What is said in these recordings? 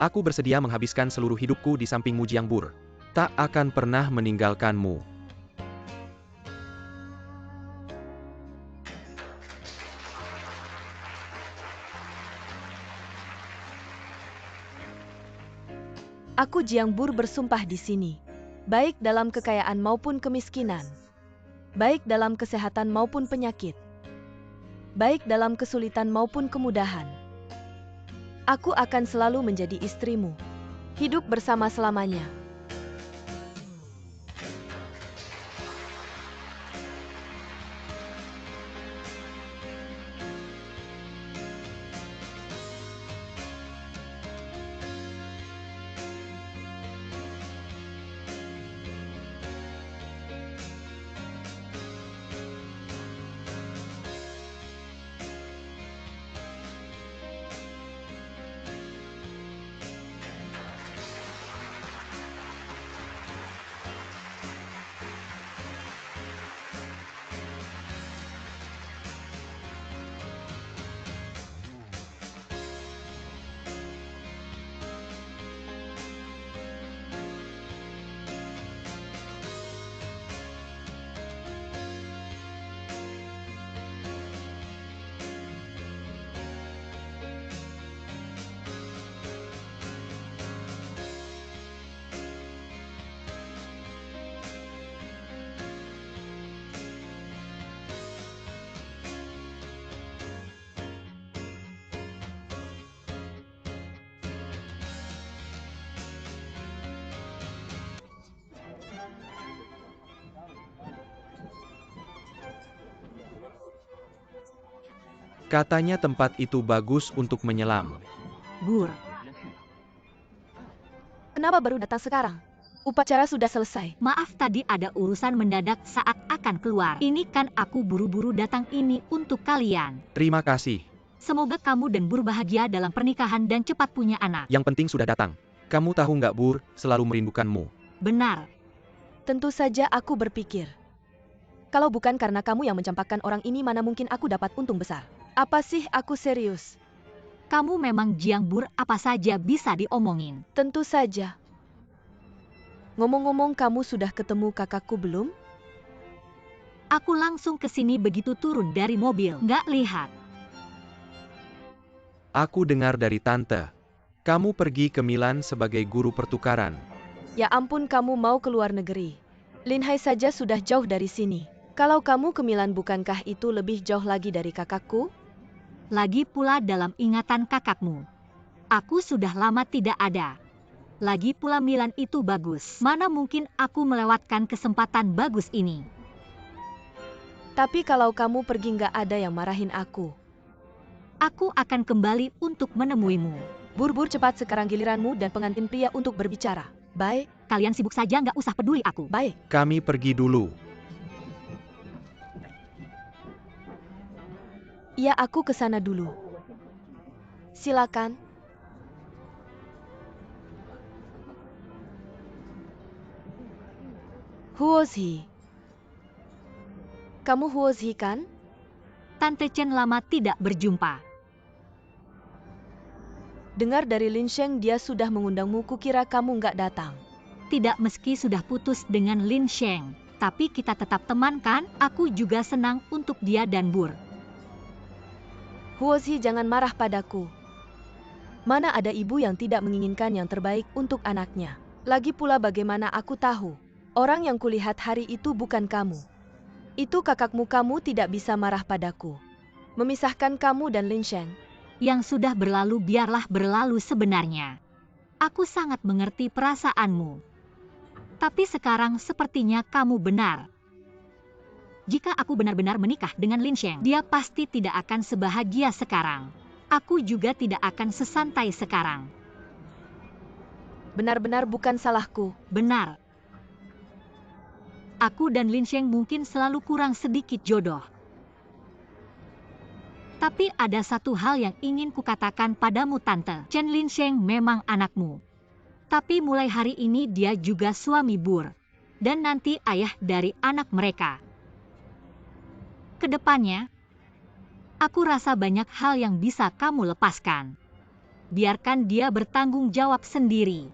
Aku bersedia menghabiskan seluruh hidupku di sampingmu Jiangbur. Tak akan pernah meninggalkanmu. Aku Jiangbur bersumpah di sini. Baik dalam kekayaan maupun kemiskinan. Baik dalam kesehatan maupun penyakit. Baik dalam kesulitan maupun kemudahan. Aku akan selalu menjadi istrimu. Hidup bersama selamanya. Katanya tempat itu bagus untuk menyelam. Bur. Kenapa baru datang sekarang? Upacara sudah selesai. Maaf tadi ada urusan mendadak saat akan keluar. Ini kan aku buru-buru datang ini untuk kalian. Terima kasih. Semoga kamu dan Bur bahagia dalam pernikahan dan cepat punya anak. Yang penting sudah datang. Kamu tahu nggak Bur, selalu merindukanmu. Benar. Tentu saja aku berpikir. Kalau bukan karena kamu yang mencampakkan orang ini, mana mungkin aku dapat untung besar. Apa sih, aku serius. Kamu memang Jiangbur, apa saja bisa diomongin. Tentu saja. Ngomong-ngomong, kamu sudah ketemu kakakku belum? Aku langsung ke sini begitu turun dari mobil. Nggak lihat. Aku dengar dari tante. Kamu pergi ke Milan sebagai guru pertukaran. Ya ampun, kamu mau ke luar negeri. Linhai saja sudah jauh dari sini. Kalau kamu ke Milan, bukankah itu lebih jauh lagi dari kakakku? Lagi pula dalam ingatan kakakmu. Aku sudah lama tidak ada. Lagi pula Milan itu bagus. Mana mungkin aku melewatkan kesempatan bagus ini. Tapi kalau kamu pergi, nggak ada yang marahin aku. Aku akan kembali untuk menemuimu. Bur-bur, cepat, sekarang giliranmu dan pengantin pria untuk berbicara. Baik. Kalian sibuk saja, nggak usah peduli aku. Baik. Kami pergi dulu. Iya, aku ke sana dulu. Silakan. Who was he? Kamu Who was he kan? Tante Chen lama tidak berjumpa. Dengar dari Lin Sheng dia sudah mengundangmu, kukira kamu nggak datang. Tidak, meski sudah putus dengan Lin Sheng. Tapi kita tetap teman kan? Aku juga senang untuk dia dan Bur. Who was he, jangan marah padaku. Mana ada ibu yang tidak menginginkan yang terbaik untuk anaknya. Lagi pula bagaimana aku tahu? Orang yang kulihat hari itu bukan kamu. Itu kakakmu, kamu tidak bisa marah padaku. Memisahkan kamu dan Lin Sheng. Yang sudah berlalu biarlah berlalu sebenarnya. Aku sangat mengerti perasaanmu. Tapi sekarang sepertinya kamu benar. Jika aku benar-benar menikah dengan Lin Sheng, dia pasti tidak akan sebahagia sekarang. Aku juga tidak akan sesantai sekarang. Benar-benar bukan salahku. Benar. Aku dan Lin Sheng mungkin selalu kurang sedikit jodoh. Tapi ada satu hal yang ingin kukatakan padamu, Tante. Chen Lin Sheng memang anakmu. Tapi mulai hari ini dia juga suami Bur. Dan nanti ayah dari anak mereka. Kedepannya, aku rasa banyak hal yang bisa kamu lepaskan. biarkan dia bertanggung jawab sendiri.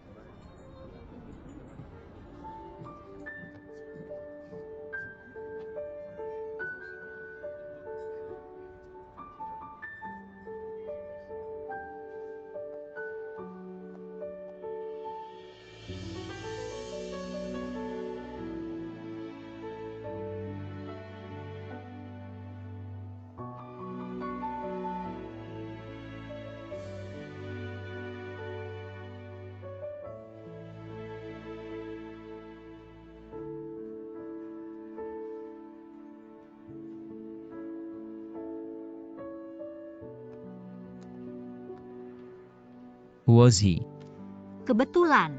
Huozi, Kebetulan,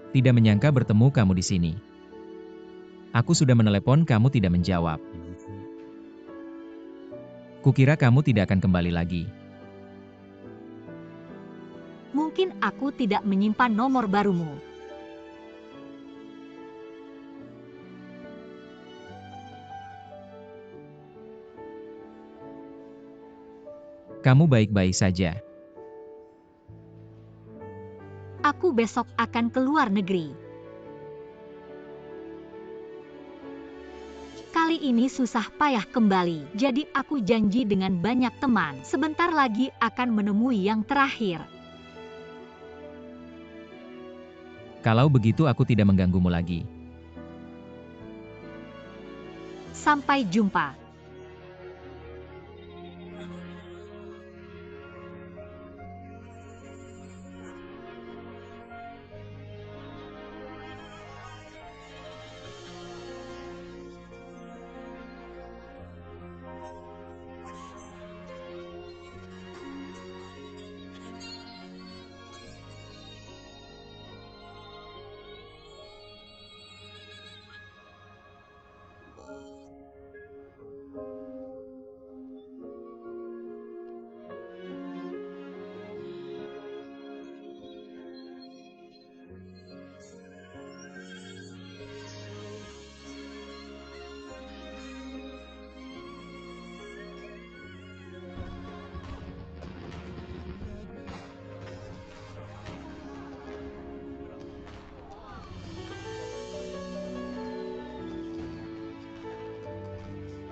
tidak menyangka bertemu kamu di sini. Aku sudah menelepon, kamu tidak menjawab. Kukira kamu tidak akan kembali lagi. mungkin aku tidak menyimpan nomor barumu. Kamu baik-baik saja. Aku besok akan keluar negeri. Kali ini susah payah kembali, jadi aku janji dengan banyak teman. Sebentar lagi akan menemui yang terakhir. Kalau begitu aku tidak mengganggumu lagi. Sampai jumpa.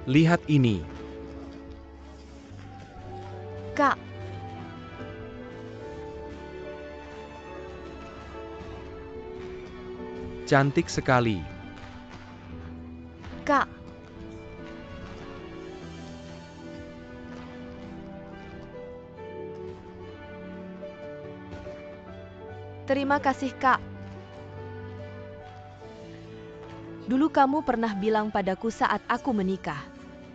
Lihat ini. Kak, Cantik sekali. Kak. Terima kasih, Kak. Dulu kamu pernah bilang padaku saat aku menikah.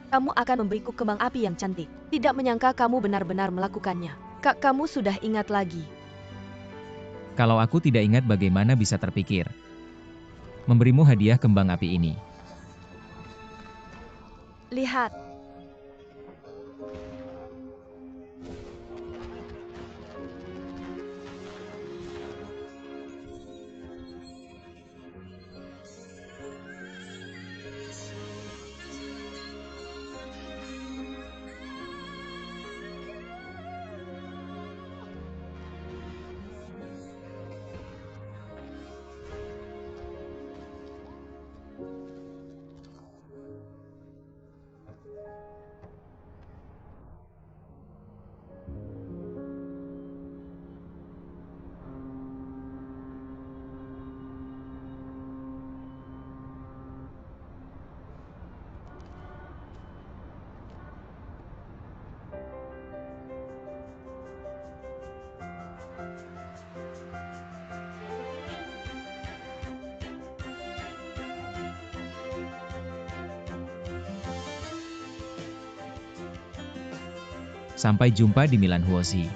Kamu akan memberiku kembang api yang cantik. Tidak menyangka kamu benar-benar melakukannya. Kak, kamu sudah ingat lagi. Kalau aku tidak ingat, bagaimana bisa terpikir memberimu hadiah kembang api ini? Lihat. Sampai jumpa di Milan Huozi.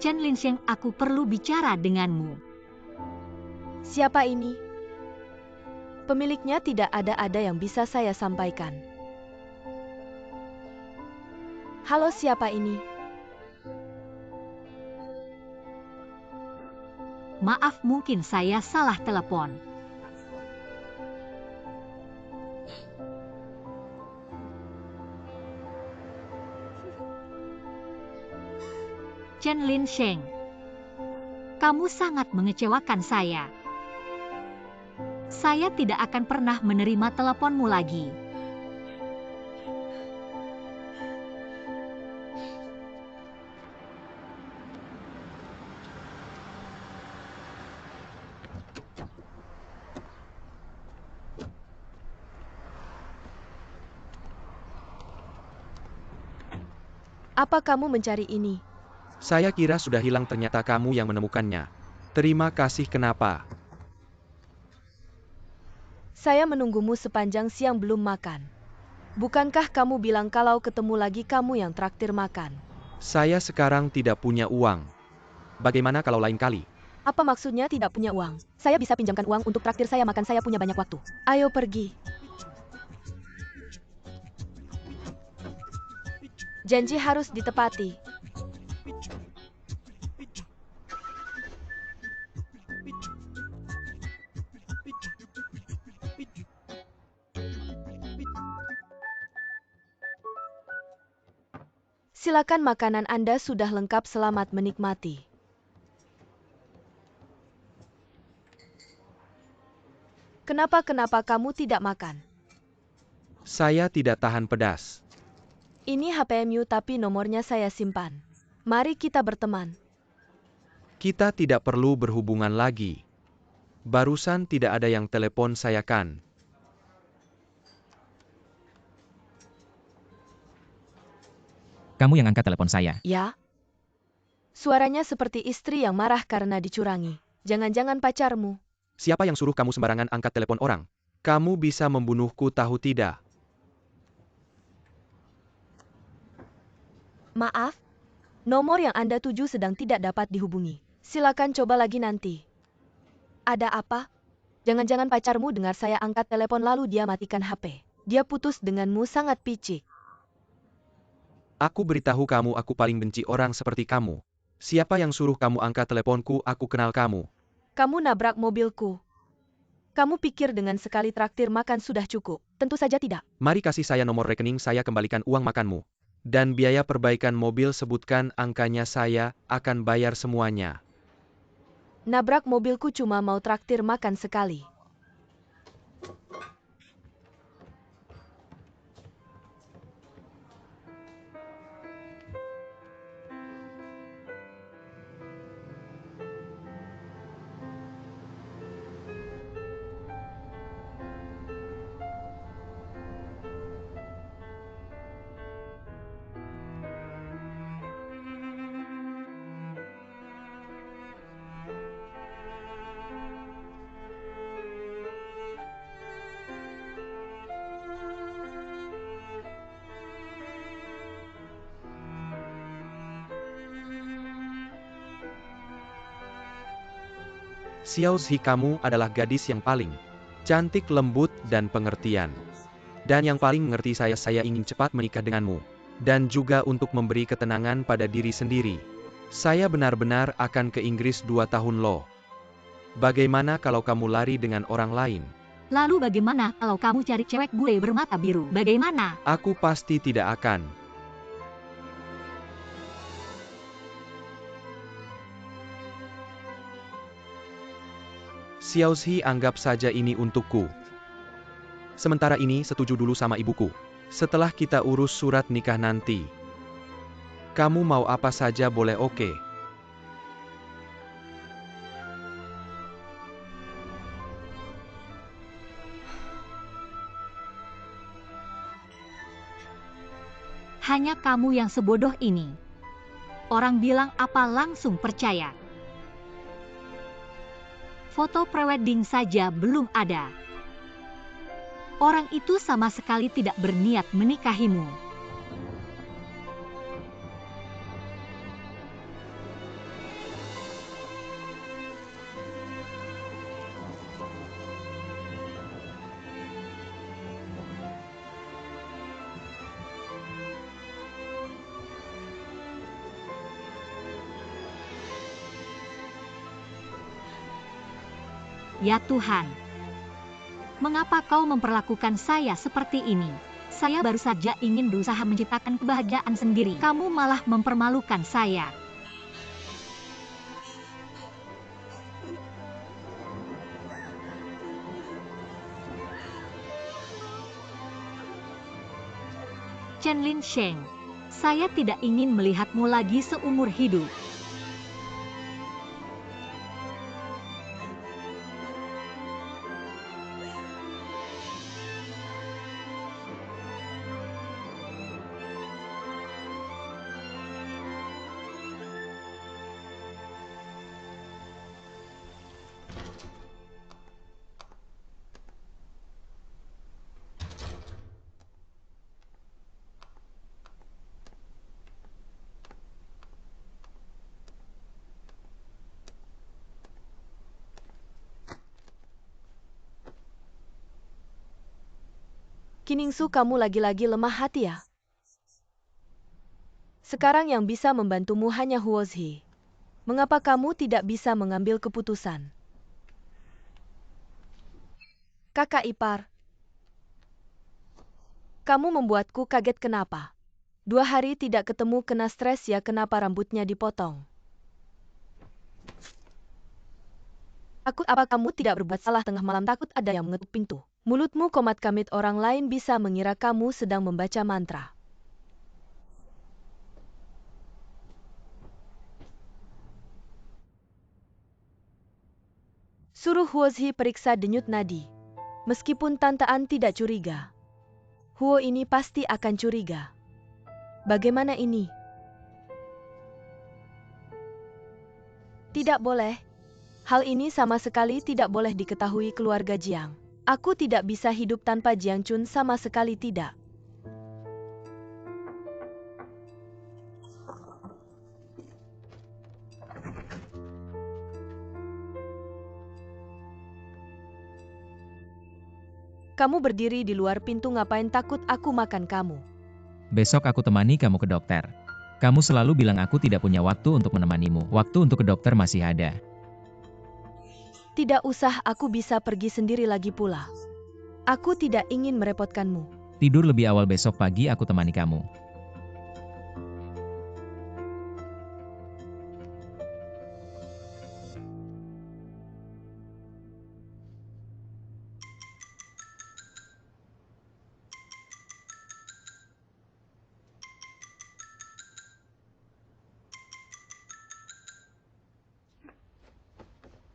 Chen Linsheng, aku perlu bicara denganmu. Siapa ini? Pemiliknya tidak ada yang bisa saya sampaikan. Halo, siapa ini? Maaf, mungkin saya salah telepon. Chen Lin Sheng, kamu sangat mengecewakan saya. Saya tidak akan pernah menerima teleponmu lagi. Apa kamu mencari ini? Saya kira sudah hilang, ternyata kamu yang menemukannya. Terima kasih. Kenapa? Saya menunggumu sepanjang siang belum makan. Bukankah kamu bilang kalau ketemu lagi kamu yang traktir makan? Saya sekarang tidak punya uang. Bagaimana kalau lain kali? Apa maksudnya tidak punya uang? Saya bisa pinjamkan uang untuk traktir saya makan, saya punya banyak waktu. Ayo pergi. Janji harus ditepati. Silakan, makanan Anda sudah lengkap, selamat menikmati. Kenapa kamu tidak makan? Saya tidak tahan pedas. Ini HPMU tapi nomornya saya simpan. Mari kita berteman. Kita tidak perlu berhubungan lagi. Barusan tidak ada yang telepon saya kan? Kamu yang angkat telepon saya. Ya? Suaranya seperti istri yang marah karena dicurangi. Jangan-jangan pacarmu. Siapa yang suruh kamu sembarangan angkat telepon orang? Kamu bisa membunuhku, tahu tidak? Maaf, nomor yang Anda tuju sedang tidak dapat dihubungi. Silakan coba lagi nanti. Ada apa? Jangan-jangan pacarmu dengar saya angkat telepon lalu dia matikan HP. Dia putus denganmu, sangat picik. Aku beritahu kamu, aku paling benci orang seperti kamu. Siapa yang suruh kamu angkat teleponku? Aku kenal kamu. Kamu nabrak mobilku. Kamu pikir dengan sekali traktir makan sudah cukup? Tentu saja tidak. Mari kasih saya nomor rekening, saya kembalikan uang makanmu. Dan biaya perbaikan mobil, sebutkan angkanya, saya akan bayar semuanya. Nabrak mobilku cuma mau traktir makan sekali. Xiao Zhi, kamu adalah gadis yang paling cantik, lembut, dan pengertian. Dan yang paling mengerti saya ingin cepat menikah denganmu. Dan juga untuk memberi ketenangan pada diri sendiri. Saya benar-benar akan ke Inggris 2 tahun loh. Bagaimana kalau kamu lari dengan orang lain? Lalu bagaimana kalau kamu cari cewek bule bermata biru? Bagaimana? Aku pasti tidak akan. Xiao Zhi, anggap saja ini untukku. Sementara ini setuju dulu sama ibuku. Setelah kita urus surat nikah nanti. Kamu mau apa saja boleh, oke? Hanya kamu yang sebodoh ini. Orang bilang apa langsung percaya. Foto prewedding saja belum ada. Orang itu sama sekali tidak berniat menikahimu. Ya Tuhan, mengapa kau memperlakukan saya seperti ini? Saya baru saja ingin berusaha menciptakan kebahagiaan sendiri. Kamu malah mempermalukan saya. Chen Lin Sheng, saya tidak ingin melihatmu lagi seumur hidup. Kiningsu, kamu lagi-lagi lemah hati ya? Sekarang yang bisa membantumu hanya Huozhi. Mengapa kamu tidak bisa mengambil keputusan? Kakak ipar, kamu membuatku kaget kenapa? 2 hari tidak ketemu kena stres ya, kenapa rambutnya dipotong? Takut apa kamu tidak berbuat salah tengah malam, takut ada yang mengetuk pintu? Mulutmu komat kamit, orang lain bisa mengira kamu sedang membaca mantra. Suruh Huozhi periksa denyut nadi. Meskipun Tante An tidak curiga, Huo ini pasti akan curiga. Bagaimana ini? Tidak boleh. Hal ini sama sekali tidak boleh diketahui keluarga Jiang. Aku tidak bisa hidup tanpa Jiang Chun, sama sekali tidak. Kamu berdiri di luar pintu ngapain, takut aku makan kamu? Besok aku temani kamu ke dokter. Kamu selalu bilang aku tidak punya waktu untuk menemanimu. Waktu untuk ke dokter masih ada. Tidak usah, aku bisa pergi sendiri lagi pula. Aku tidak ingin merepotkanmu. Tidur lebih awal besok pagi, aku temani kamu.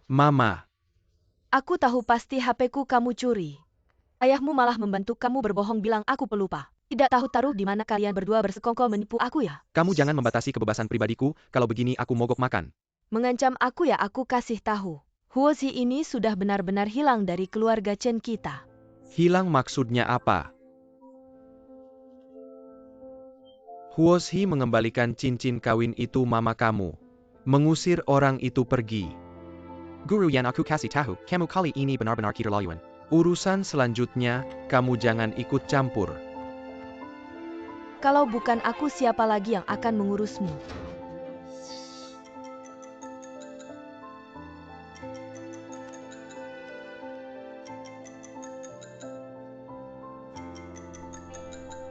Mama, Aku tahu pasti HP-ku kamu curi. Ayahmu malah membantu kamu berbohong bilang aku pelupa. Tidak tahu taruh di mana kalian berdua bersekongkol menipu aku ya? kamu jangan membatasi kebebasan pribadiku, kalau begini aku mogok makan. Mengancam aku ya, aku kasih tahu. Huozhi ini sudah benar-benar hilang dari keluarga Chen kita. Hilang maksudnya apa? Huozhi mengembalikan cincin kawin itu mama kamu. Mengusir orang itu pergi. Guru yang aku kasih tahu, kamu kali ini benar-benar keterlaluan. Urusan selanjutnya, kamu jangan ikut campur. Kalau bukan aku, siapa lagi yang akan mengurusmu?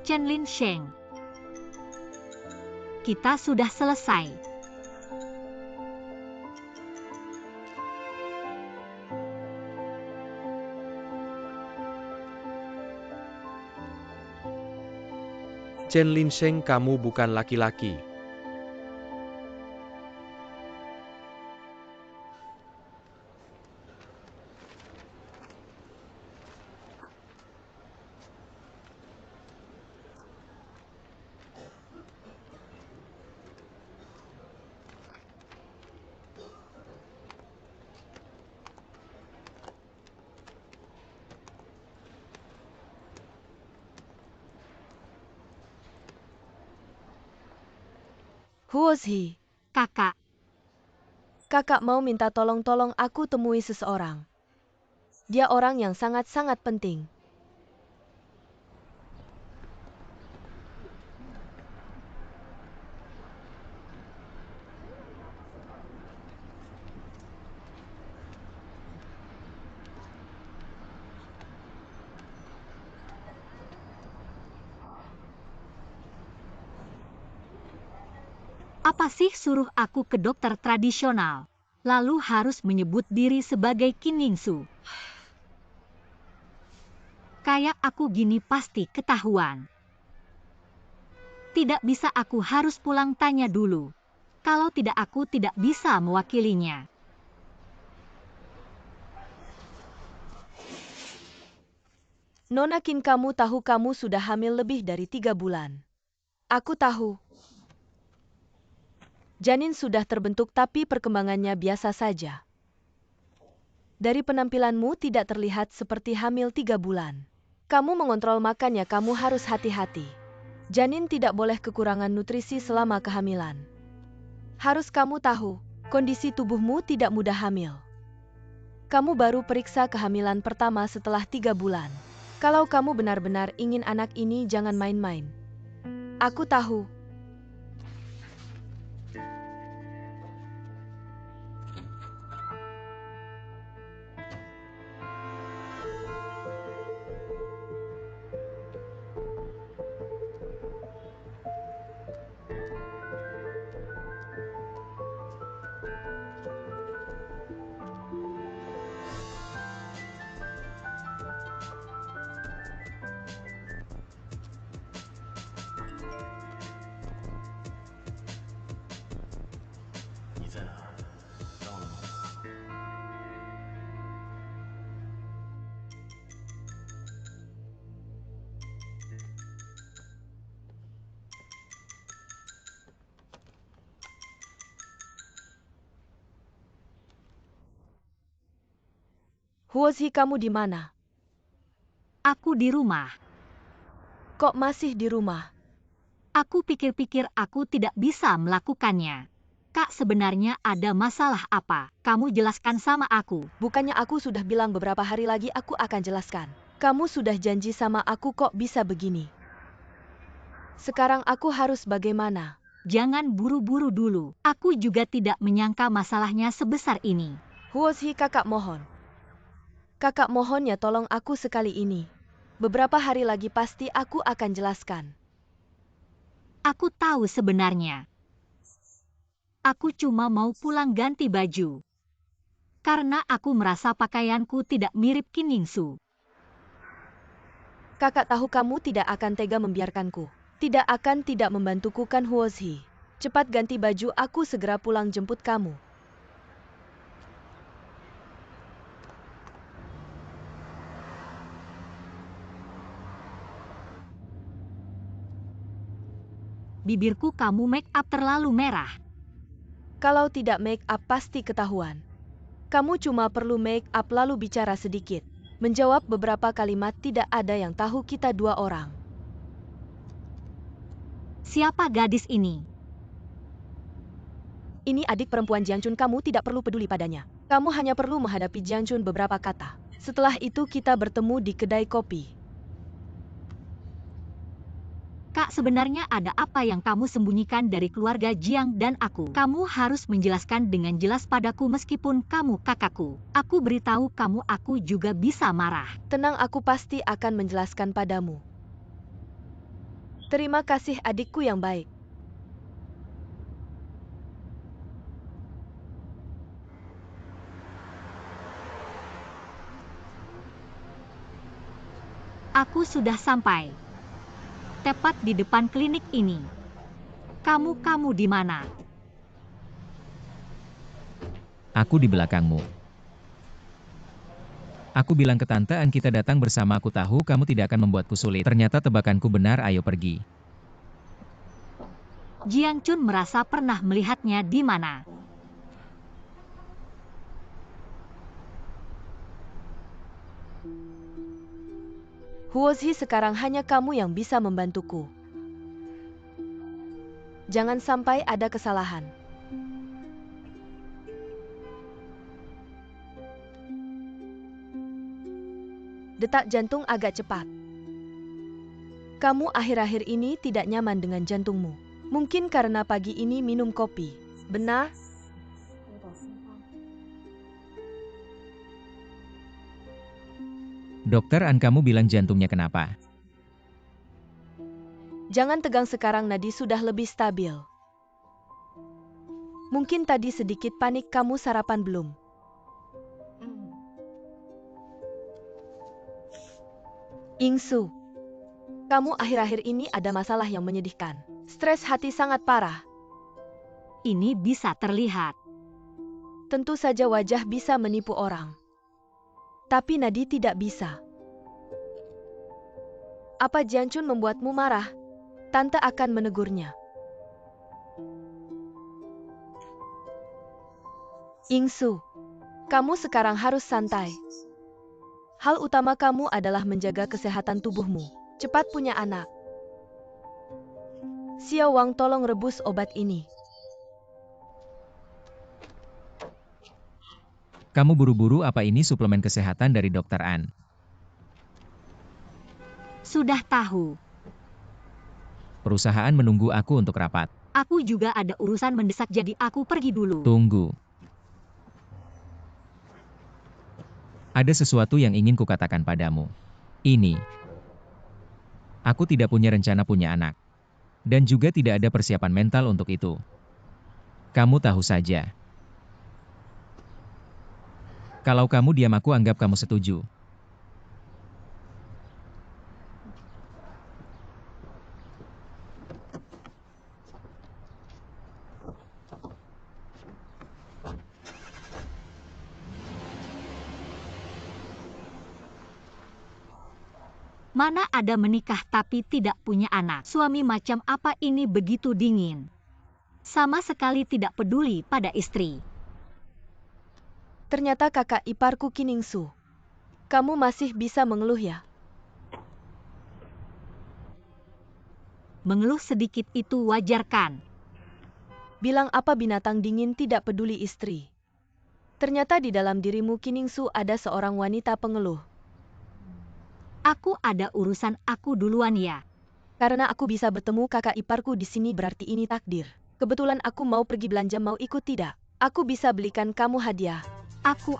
Chen Lin Sheng, kita sudah selesai. Chen Lin Sheng, kamu bukan laki-laki. Huozhi, Kakak, kakak mau minta tolong aku temui seseorang. Dia orang yang sangat-sangat penting. Apa sih suruh aku ke dokter tradisional, lalu harus menyebut diri sebagai Kiningsu? Kayak aku gini pasti ketahuan. Tidak bisa, aku harus pulang tanya dulu. Kalau tidak aku tidak bisa mewakilinya. Nona Qin, kamu tahu kamu sudah hamil lebih dari 3 bulan. Aku tahu. Janin sudah terbentuk tapi perkembangannya biasa saja. Dari penampilanmu tidak terlihat seperti hamil 3 bulan. Kamu mengontrol makannya, kamu harus hati-hati. Janin tidak boleh kekurangan nutrisi selama kehamilan. Harus kamu tahu, kondisi tubuhmu tidak mudah hamil. Kamu baru periksa kehamilan pertama setelah 3 bulan. Kalau kamu benar-benar ingin anak ini, jangan main-main. Aku tahu. Huozhi, kamu di mana? Aku di rumah. Kok masih di rumah? Aku pikir-pikir aku tidak bisa melakukannya. Kak, sebenarnya ada masalah apa? Kamu jelaskan sama aku. Bukannya aku sudah bilang beberapa hari lagi aku akan jelaskan. Kamu sudah janji sama aku, kok bisa begini? Sekarang aku harus bagaimana? Jangan buru-buru dulu. Aku juga tidak menyangka masalahnya sebesar ini. Huozhi, kakak mohon. Kakak mohon ya, tolong aku sekali ini. Beberapa hari lagi pasti aku akan jelaskan. Aku tahu sebenarnya. Aku cuma mau pulang ganti baju. Karena aku merasa pakaianku tidak mirip Kiningsu. Kakak tahu kamu tidak akan tega membiarkanku. Tidak akan tidak membantuku kan, Huozhi. Cepat ganti baju, aku segera pulang jemput kamu. Bibirku kamu make up terlalu merah. Kalau tidak make up pasti ketahuan. Kamu cuma perlu make up lalu bicara sedikit. Menjawab beberapa kalimat, tidak ada yang tahu kita 2 orang. Siapa gadis ini? Ini adik perempuan Jiang Chun, kamu tidak perlu peduli padanya. Kamu hanya perlu menghadapi Jiang Chun beberapa kata. Setelah itu kita bertemu di kedai kopi. Kak, sebenarnya ada apa yang kamu sembunyikan dari keluarga Jiang dan aku? Kamu harus menjelaskan dengan jelas padaku meskipun kamu kakakku. Aku beritahu kamu, aku juga bisa marah. Tenang, aku pasti akan menjelaskan padamu. Terima kasih adikku yang baik. Aku sudah sampai. Tepat di depan klinik ini. Kamu di mana? Aku di belakangmu. Aku bilang ke tante An kita datang bersama, aku tahu kamu tidak akan membuatku sulit. Ternyata tebakanku benar, ayo pergi. Jiang Chun merasa pernah melihatnya di mana. Huozhi, sekarang hanya kamu yang bisa membantuku. Jangan sampai ada kesalahan. Detak jantung agak cepat. Kamu akhir-akhir ini tidak nyaman dengan jantungmu. Mungkin karena pagi ini minum kopi. Benar? Dokter An, kamu bilang jantungnya kenapa? Jangan tegang sekarang, nadi sudah lebih stabil. Mungkin tadi sedikit panik. Kamu sarapan belum? Ingsu, kamu akhir-akhir ini ada masalah yang menyedihkan. Stres hati sangat parah. Ini bisa terlihat. Tentu saja wajah bisa menipu orang. Tapi nadi tidak bisa. Apa Jiancun membuatmu marah? Tante akan menegurnya. Ingsu, kamu sekarang harus santai. Hal utama kamu adalah menjaga kesehatan tubuhmu. Cepat punya anak. Xiao Wang, tolong rebus obat ini. Kamu buru-buru, apa ini suplemen kesehatan dari Dr. An? Sudah tahu. Perusahaan menunggu aku untuk rapat. Aku juga ada urusan mendesak, jadi aku pergi dulu. Tunggu. Ada sesuatu yang ingin kukatakan padamu. Ini. Aku tidak punya rencana punya anak. Dan juga tidak ada persiapan mental untuk itu. Kamu tahu saja. Kalau kamu diam, aku anggap kamu setuju. Mana ada menikah tapi tidak punya anak. Suami macam apa ini begitu dingin. Sama sekali tidak peduli pada istri. Ternyata kakak iparku Kiningsu. Kamu masih bisa mengeluh ya? Mengeluh sedikit itu wajar kan? Bilang apa binatang dingin tidak peduli istri. Ternyata di dalam dirimu Kiningsu ada seorang wanita pengeluh. Aku ada urusan, aku duluan ya. Karena aku bisa bertemu kakak iparku di sini berarti ini takdir. Kebetulan aku mau pergi belanja, mau ikut tidak? Aku bisa belikan kamu hadiah. Aku.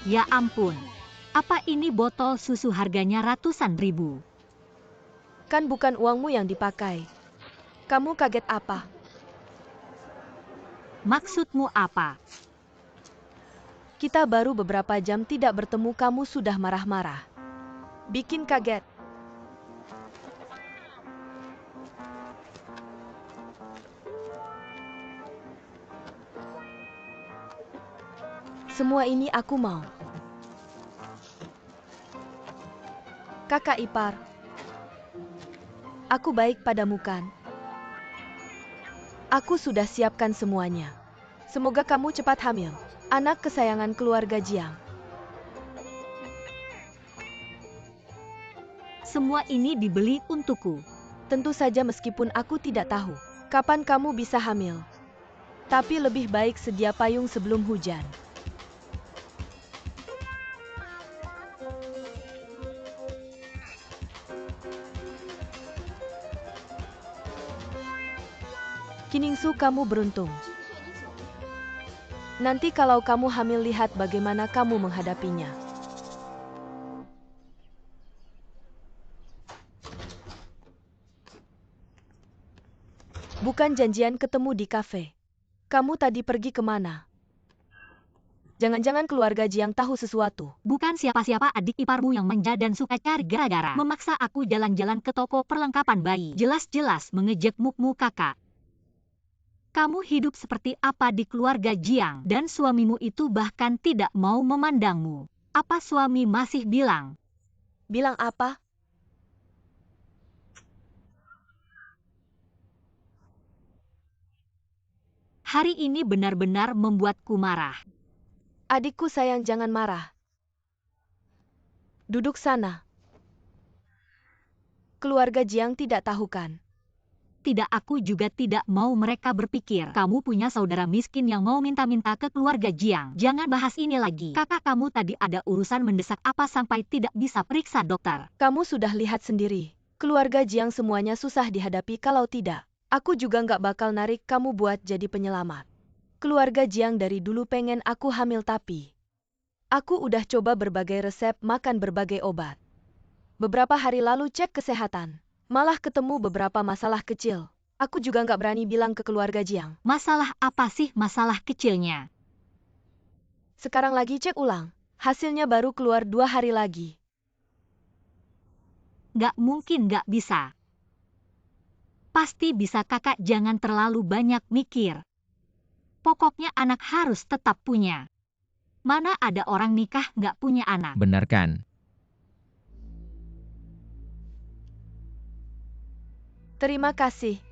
Ya ampun. Apa ini botol susu harganya ratusan ribu? Kan bukan uangmu yang dipakai. Kamu kaget apa? Maksudmu apa? Kita baru beberapa jam tidak bertemu, kamu sudah marah-marah. Bikin kaget. Semua ini aku mau. Kakak ipar, aku baik padamu kan? Aku sudah siapkan semuanya. Semoga kamu cepat hamil. Anak kesayangan keluarga Jiang. Semua ini dibeli untukku. Tentu saja, meskipun aku tidak tahu kapan kamu bisa hamil. Tapi lebih baik sedia payung sebelum hujan. Kiningsu, kamu beruntung. Nanti kalau kamu hamil, lihat bagaimana kamu menghadapinya. Bukan janjian ketemu di kafe. Kamu tadi pergi kemana? Jangan-jangan keluarga Jiang tahu sesuatu. Bukan siapa-siapa, adik iparmu yang manja dan suka cari gara-gara. Memaksa aku jalan-jalan ke toko perlengkapan bayi. Jelas-jelas mengejek mukmu kakak. Kamu hidup seperti apa di keluarga Jiang, dan suamimu itu bahkan tidak mau memandangmu. Apa suami masih bilang? Bilang apa? Hari ini benar-benar membuatku marah. Adikku sayang, jangan marah. Duduk sana. Keluarga Jiang tidak tahu kan? Tidak, aku juga tidak mau mereka berpikir kamu punya saudara miskin yang mau minta-minta ke keluarga Jiang. Jangan bahas ini lagi. Kakak kamu tadi ada urusan mendesak apa sampai tidak bisa periksa dokter? Kamu sudah lihat sendiri. Keluarga Jiang semuanya susah dihadapi, kalau tidak, aku juga nggak bakal narik kamu buat jadi penyelamat. Keluarga Jiang dari dulu pengen aku hamil tapi aku udah coba berbagai resep makan berbagai obat. Beberapa hari lalu cek kesehatan, malah ketemu beberapa masalah kecil. Aku juga nggak berani bilang ke keluarga Jiang. Masalah apa sih masalah kecilnya? Sekarang lagi cek ulang, hasilnya baru keluar 2 hari lagi. Nggak mungkin nggak bisa. Pasti bisa kakak, jangan terlalu banyak mikir. Pokoknya anak harus tetap punya. Mana ada orang nikah nggak punya anak? Benar kan? Terima kasih.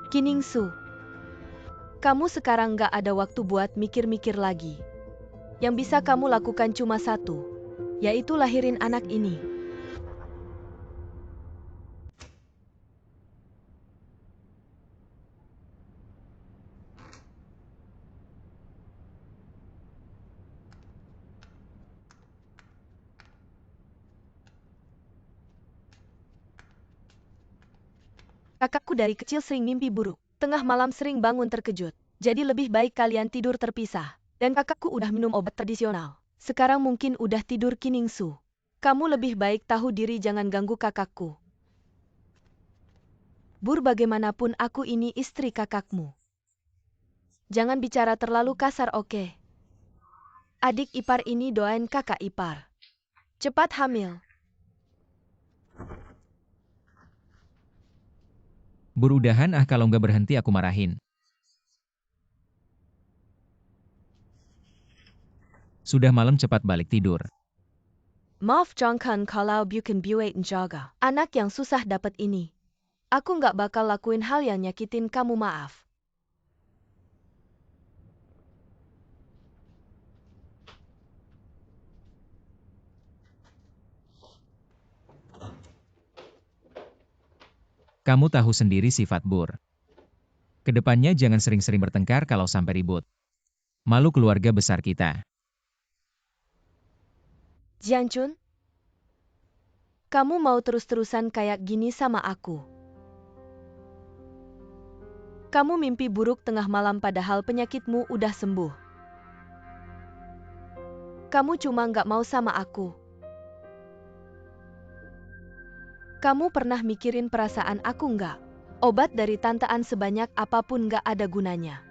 Kiningsu, kamu sekarang nggak ada waktu buat mikir-mikir lagi. Yang bisa kamu lakukan cuma satu, yaitu lahirin anak ini. Kakakku dari kecil sering mimpi buruk. Tengah malam sering bangun terkejut. Jadi lebih baik kalian tidur terpisah. Dan kakakku udah minum obat tradisional. Sekarang mungkin udah tidur Kiningsu. Kamu lebih baik tahu diri, jangan ganggu kakakku. Bur, bagaimanapun aku ini istri kakakmu. Jangan bicara terlalu kasar, oke? Adik ipar ini doain kakak ipar. Cepat hamil. Bur, udahan kalau nggak berhenti aku marahin. Sudah malam, cepat balik tidur. Maaf Jongkan kalau bukan buat jaga anak yang susah dapat ini. Aku nggak bakal lakuin hal yang nyakitin kamu, maaf. Kamu tahu sendiri sifat Bur. Kedepannya jangan sering-sering bertengkar kalau sampai ribut. Malu keluarga besar kita. Jiangchun, kamu mau terus-terusan kayak gini sama aku? Kamu mimpi buruk tengah malam padahal penyakitmu udah sembuh. Kamu cuma nggak mau sama aku. Kamu pernah mikirin perasaan aku nggak? Obat dari tantaan sebanyak apapun nggak ada gunanya.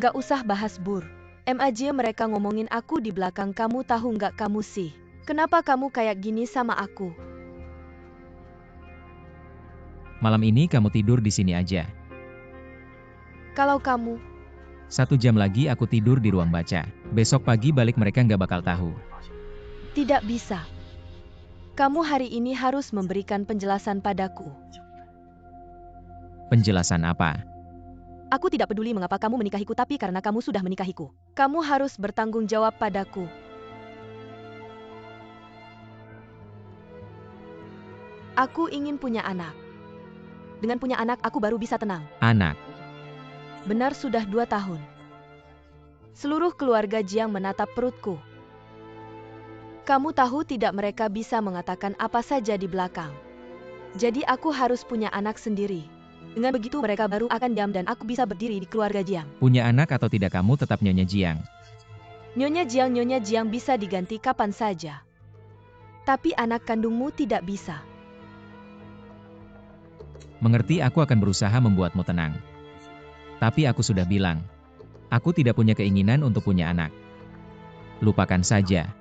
Nggak usah bahas Bur. aja mereka ngomongin aku di belakang kamu, tahu nggak kamu sih? Kenapa kamu kayak gini sama aku? Malam ini kamu tidur di sini aja. Kalau kamu... 1 jam lagi aku tidur di ruang baca. Besok pagi balik mereka nggak bakal tahu. Tidak bisa. Kamu hari ini harus memberikan penjelasan padaku. Penjelasan apa? Aku tidak peduli mengapa kamu menikahiku, tapi karena kamu sudah menikahiku. Kamu harus bertanggung jawab padaku. Aku ingin punya anak. Dengan punya anak, aku baru bisa tenang. Anak. Benar, sudah 2 tahun. Seluruh keluarga Jiang menatap perutku. Kamu tahu tidak, mereka bisa mengatakan apa saja di belakang. Jadi aku harus punya anak sendiri. Dengan begitu mereka baru akan diam dan aku bisa berdiri di keluarga Jiang. Punya anak atau tidak, kamu tetap Nyonya Jiang. Nyonya Jiang bisa diganti kapan saja. Tapi anak kandungmu tidak bisa. Mengerti, aku akan berusaha membuatmu tenang. Tapi aku sudah bilang, aku tidak punya keinginan untuk punya anak. Lupakan saja.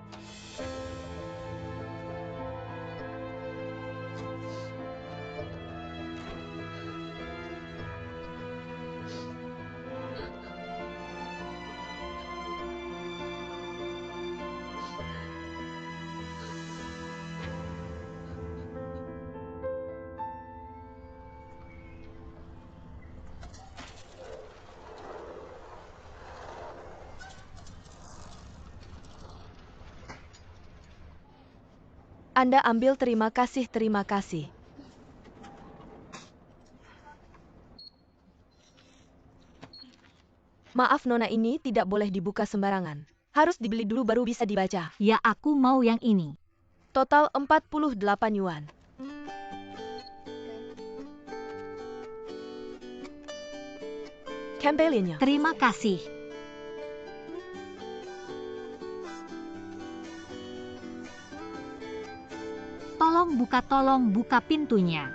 Anda ambil, terima kasih, terima kasih. Maaf Nona, ini tidak boleh dibuka sembarangan. Harus dibeli dulu baru bisa dibaca. Ya, aku mau yang ini. Total 48 yuan. Kembalinya. Terima kasih. Tolong buka pintunya.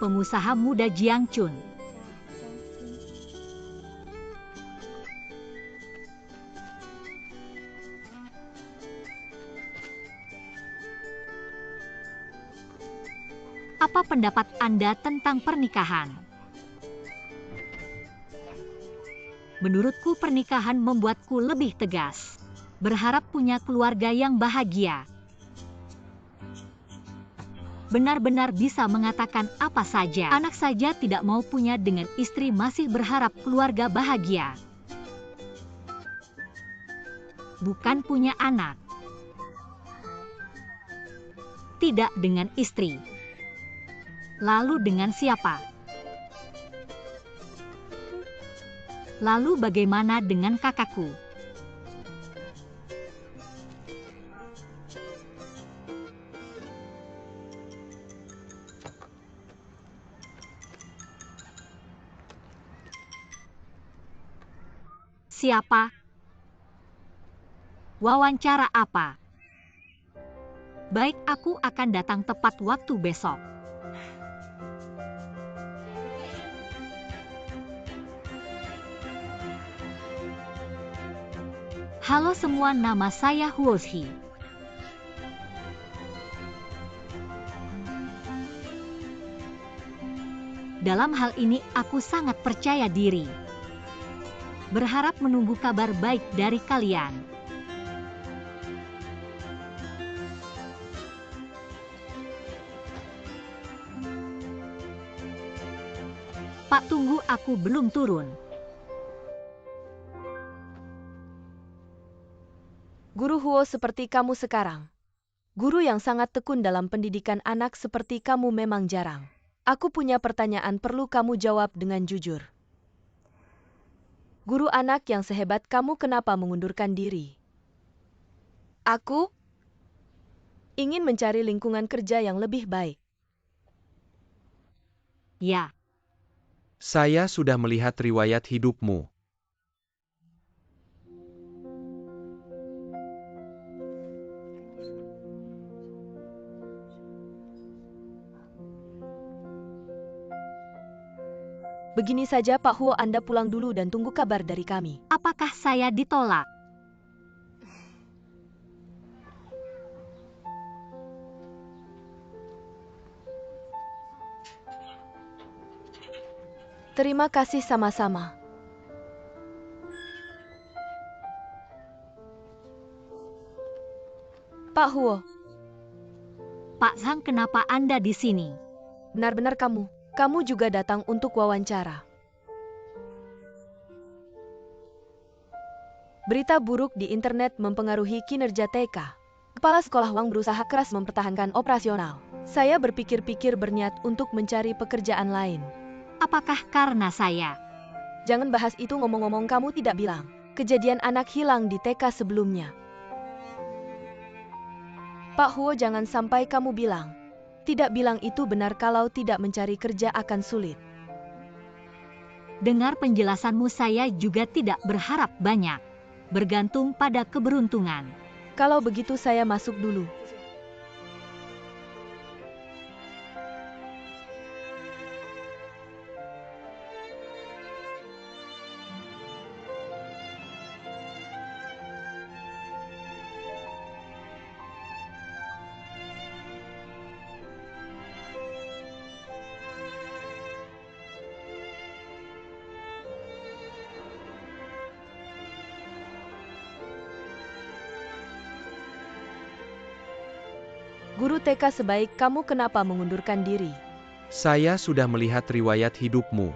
Pengusaha muda Jiang Chun. Apa pendapat Anda tentang pernikahan? Menurutku pernikahan membuatku lebih tegas. Berharap punya keluarga yang bahagia. Benar-benar bisa mengatakan apa saja. Anak saja tidak mau punya dengan istri masih berharap keluarga bahagia. Bukan punya anak. Tidak dengan istri. Lalu dengan siapa? Lalu bagaimana dengan kakakku? Siapa? Wawancara apa? Baik, aku akan datang tepat waktu besok. Halo semua, nama saya Huoshi. Dalam hal ini aku sangat percaya diri. Berharap menunggu kabar baik dari kalian. Pak, tunggu, aku belum turun. Guru Huo seperti kamu sekarang. Guru yang sangat tekun dalam pendidikan anak seperti kamu memang jarang. Aku punya pertanyaan perlu kamu jawab dengan jujur. Guru anak yang sehebat kamu kenapa mengundurkan diri? Aku ingin mencari lingkungan kerja yang lebih baik. Ya, Saya sudah melihat riwayat hidupmu. Begini saja Pak Huo, Anda pulang dulu dan tunggu kabar dari kami. apakah saya ditolak? Terima kasih sama-sama. Pak Huo, Pak Zhang, kenapa Anda di sini? benar-benar kamu. Kamu juga datang untuk wawancara. Berita buruk di internet mempengaruhi kinerja TK. Kepala sekolah Wang berusaha keras mempertahankan operasional. Saya berpikir-pikir berniat untuk mencari pekerjaan lain. Apakah karena saya? Jangan bahas itu, ngomong-ngomong kamu tidak bilang kejadian anak hilang di TK sebelumnya. Pak Huo, jangan sampai kamu bilang. Tidak bilang itu benar, kalau tidak mencari kerja akan sulit. Dengar penjelasanmu, saya juga tidak berharap banyak. Bergantung pada keberuntungan. Kalau begitu saya masuk dulu. Guru TK sebaik kamu kenapa mengundurkan diri? Saya sudah melihat riwayat hidupmu.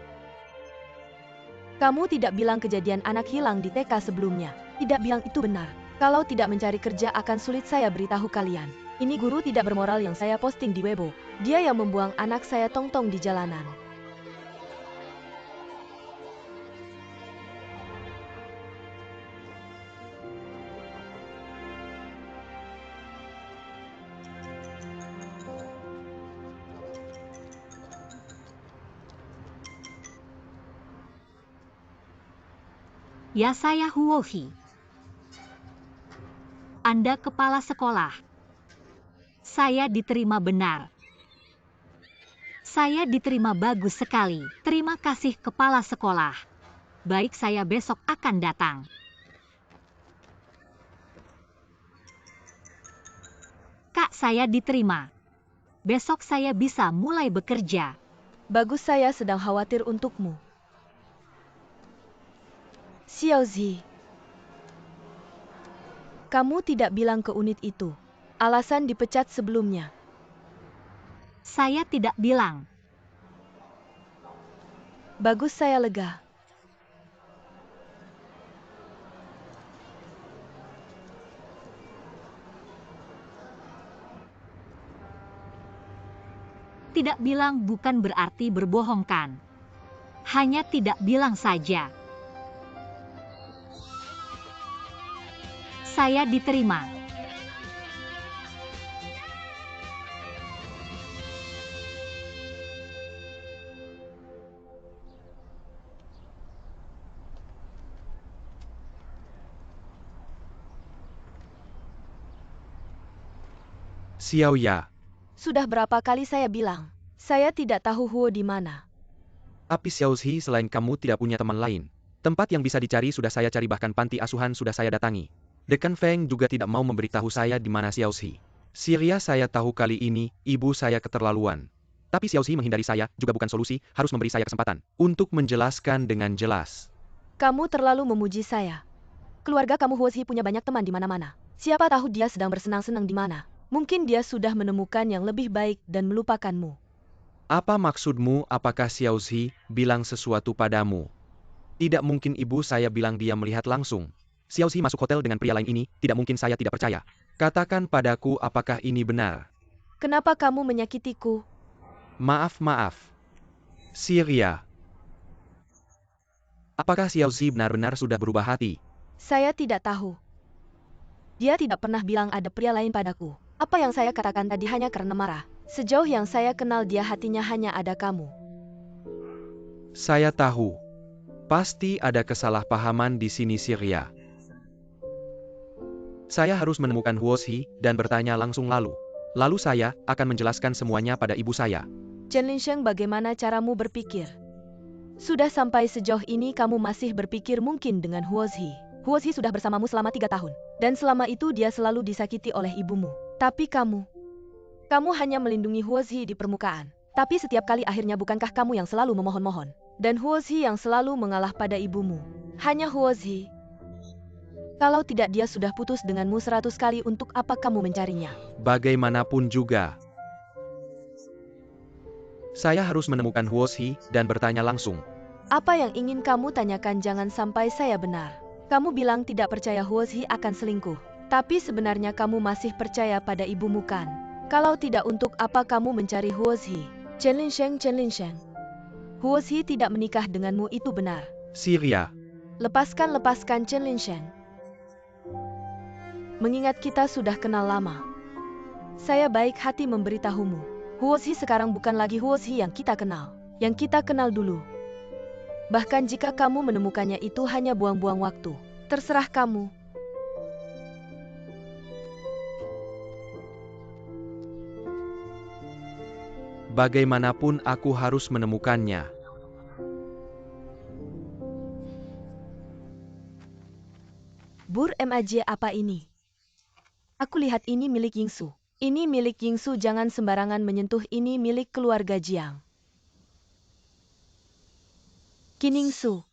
Kamu tidak bilang kejadian anak hilang di TK sebelumnya. Tidak bilang itu benar. Kalau tidak mencari kerja akan sulit saya beritahu kalian. Ini guru tidak bermoral yang saya posting di Weibo. Dia yang membuang anak saya tong-tong di jalanan. Ya saya Huohi. Anda kepala sekolah. Saya diterima benar. Saya diterima bagus sekali. Terima kasih kepala sekolah. Baik, saya besok akan datang. Kak, saya diterima. Besok saya bisa mulai bekerja. Bagus, saya sedang khawatir untukmu. Xiaozi. Kamu tidak bilang ke unit itu. Alasan dipecat sebelumnya. Saya tidak bilang. Bagus, saya lega. Tidak bilang bukan berarti berbohong kan? Hanya tidak bilang saja. Saya diterima. Xiaoya. Sudah berapa kali saya bilang, saya tidak tahu Huo di mana. Tapi Xiaozi, selain kamu tidak punya teman lain. Tempat yang bisa dicari sudah saya cari, bahkan panti asuhan sudah saya datangi. Dekan Feng juga tidak mau memberitahu saya di mana Xiaozi. Syria, saya tahu kali ini ibu saya keterlaluan. Tapi Xiaozi menghindari saya juga bukan solusi, harus memberi saya kesempatan untuk menjelaskan dengan jelas. Kamu terlalu memuji saya. Keluarga kamu Huozi punya banyak teman di mana-mana. Siapa tahu dia sedang bersenang-senang di mana. Mungkin dia sudah menemukan yang lebih baik dan melupakanmu. Apa maksudmu? Apakah Xiaozi bilang sesuatu padamu? Tidak mungkin ibu saya bilang dia melihat langsung. Xiaozi masuk hotel dengan pria lain ini, tidak mungkin saya tidak percaya. Katakan padaku apakah ini benar. Kenapa kamu menyakitiku? Maaf. Syria. Apakah Xiaozi benar-benar sudah berubah hati? Saya tidak tahu. Dia tidak pernah bilang ada pria lain padaku. Apa yang saya katakan tadi hanya karena marah. Sejauh yang saya kenal dia hatinya hanya ada kamu. Saya tahu. Pasti ada kesalahpahaman di sini Syria. Saya harus menemukan Huozi dan bertanya langsung lalu. Lalu saya akan menjelaskan semuanya pada ibu saya. Chen Linsheng, bagaimana caramu berpikir? Sudah sampai sejauh ini kamu masih berpikir mungkin dengan Huozi. Huozi sudah bersamamu selama 3 tahun. Dan selama itu dia selalu disakiti oleh ibumu. Tapi kamu hanya melindungi Huozi di permukaan. Tapi setiap kali akhirnya bukankah kamu yang selalu memohon-mohon? Dan Huozi yang selalu mengalah pada ibumu. Hanya Huozi. Kalau tidak dia sudah putus denganmu 100 kali, untuk apa kamu mencarinya? Bagaimanapun juga. Saya harus menemukan Huozi dan bertanya langsung. Apa yang ingin kamu tanyakan? Jangan sampai saya benar. Kamu bilang tidak percaya Huozi akan selingkuh. Tapi sebenarnya kamu masih percaya pada ibumu kan? Kalau tidak, untuk apa kamu mencari Huozi? Chen Linsheng. Huozi tidak menikah denganmu, itu benar. Syria. Lepaskan Chen Linsheng. Mengingat kita sudah kenal lama. Saya baik hati memberitahumu. Huozi sekarang bukan lagi Huozi yang kita kenal. Yang kita kenal dulu. Bahkan jika kamu menemukannya itu hanya buang-buang waktu. Terserah kamu. Bagaimanapun aku harus menemukannya. Bur MAJ, apa ini? Aku lihat ini milik Yingsu. Ini milik Yingsu, jangan sembarangan menyentuh, ini milik keluarga Jiang. Kiningsu.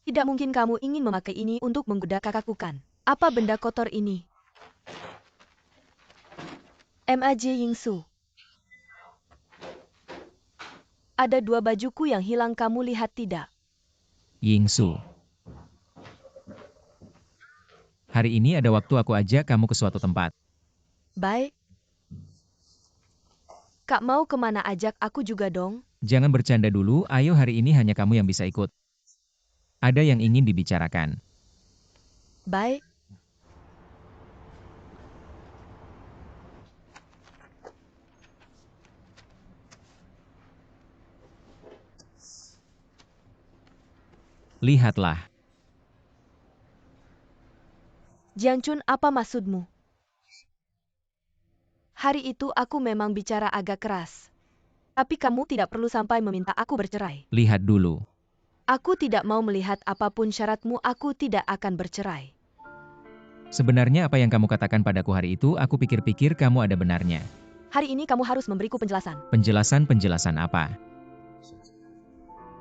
Tidak mungkin kamu ingin memakai ini untuk menggoda kakakku kan? Apa benda kotor ini? Maj Yingsu. Ada 2 bajuku yang hilang, kamu lihat tidak? Yingsu. Hari ini ada waktu aku ajak kamu ke suatu tempat. Baik. Kak mau kemana, ajak aku juga dong. Jangan bercanda dulu, ayo hari ini hanya kamu yang bisa ikut. Ada yang ingin dibicarakan. Baik. Lihatlah. Jiang Chun, apa maksudmu? Hari itu aku memang bicara agak keras. Tapi kamu tidak perlu sampai meminta aku bercerai. Lihat dulu. Aku tidak mau melihat apapun syaratmu, aku tidak akan bercerai. Sebenarnya apa yang kamu katakan padaku hari itu, aku pikir-pikir kamu ada benarnya. Hari ini kamu harus memberiku penjelasan. Penjelasan apa?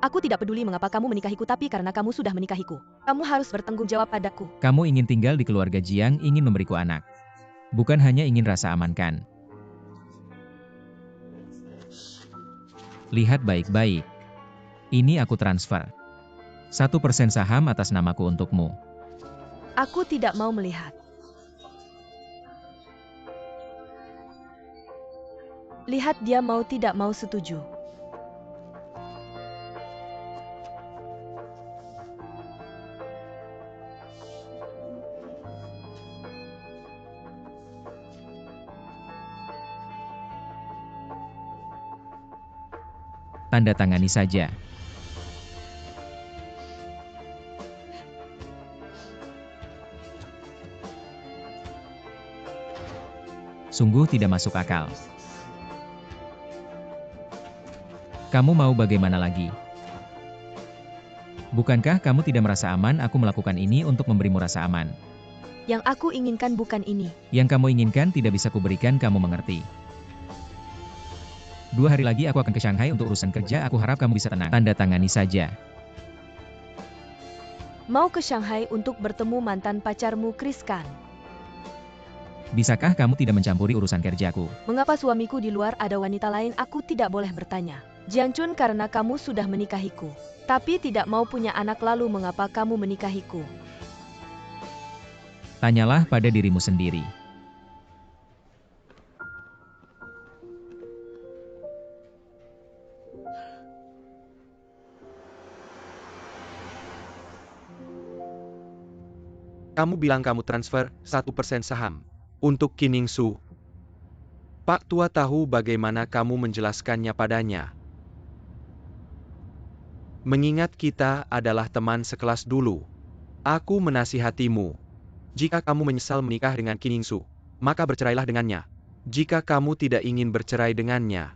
Aku tidak peduli mengapa kamu menikahiku, tapi karena kamu sudah menikahiku. Kamu harus bertanggung jawab padaku. Kamu ingin tinggal di keluarga Jiang, ingin memberiku anak. Bukan hanya ingin rasa aman kan? Lihat baik-baik. Ini aku transfer. 1% saham atas namaku untukmu. Aku tidak mau melihat. Lihat dia mau tidak mau setuju. Tanda tangani saja. Sungguh tidak masuk akal. Kamu mau bagaimana lagi? Bukankah kamu tidak merasa aman aku melakukan ini untuk memberimu rasa aman? Yang aku inginkan bukan ini. Yang kamu inginkan tidak bisa kuberikan, kamu mengerti. 2 hari lagi aku akan ke Shanghai untuk urusan kerja, aku harap kamu bisa tenang. Tanda tangani saja. Mau ke Shanghai untuk bertemu mantan pacarmu, Chris Khan. Bisakah kamu tidak mencampuri urusan kerjaku? Mengapa suamiku di luar ada wanita lain, aku tidak boleh bertanya. Jiang Chun, karena kamu sudah menikahiku. Tapi tidak mau punya anak, lalu mengapa kamu menikahiku? Tanyalah pada dirimu sendiri. Kamu bilang kamu transfer 1% saham untuk Kiningsu. Pak Tua tahu bagaimana kamu menjelaskannya padanya. Mengingat kita adalah teman sekelas dulu. Aku menasihatimu. Jika kamu menyesal menikah dengan Kiningsu, maka bercerailah dengannya. Jika kamu tidak ingin bercerai dengannya,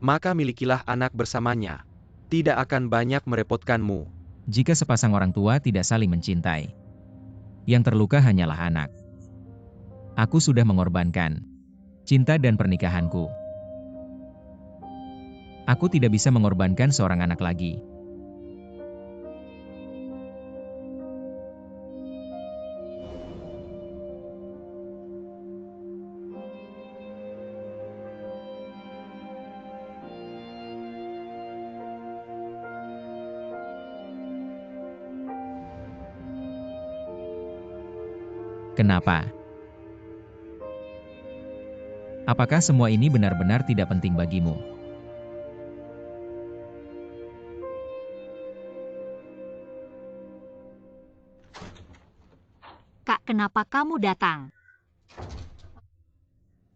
maka milikilah anak bersamanya. Tidak akan banyak merepotkanmu. Jika sepasang orang tua tidak saling mencintai, yang terluka hanyalah anak. Aku sudah mengorbankan cinta dan pernikahanku. Aku tidak bisa mengorbankan seorang anak lagi. Kenapa? Apakah semua ini benar-benar tidak penting bagimu? Kak, kenapa kamu datang?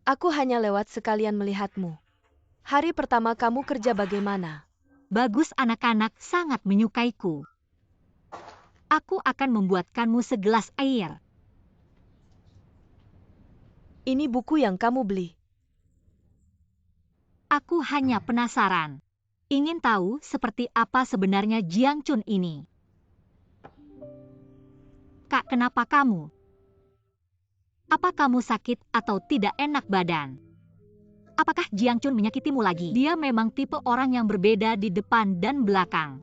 Aku hanya lewat sekalian melihatmu. Hari pertama kamu kerja bagaimana? Bagus, anak-anak sangat menyukaiku. Aku akan membuatkanmu segelas air. Ini buku yang kamu beli. Aku hanya penasaran. Ingin tahu seperti apa sebenarnya Jiang Chun ini. Kak, kenapa kamu? Apa kamu sakit atau tidak enak badan? Apakah Jiang Chun menyakitimu lagi? Dia memang tipe orang yang berbeda di depan dan belakang.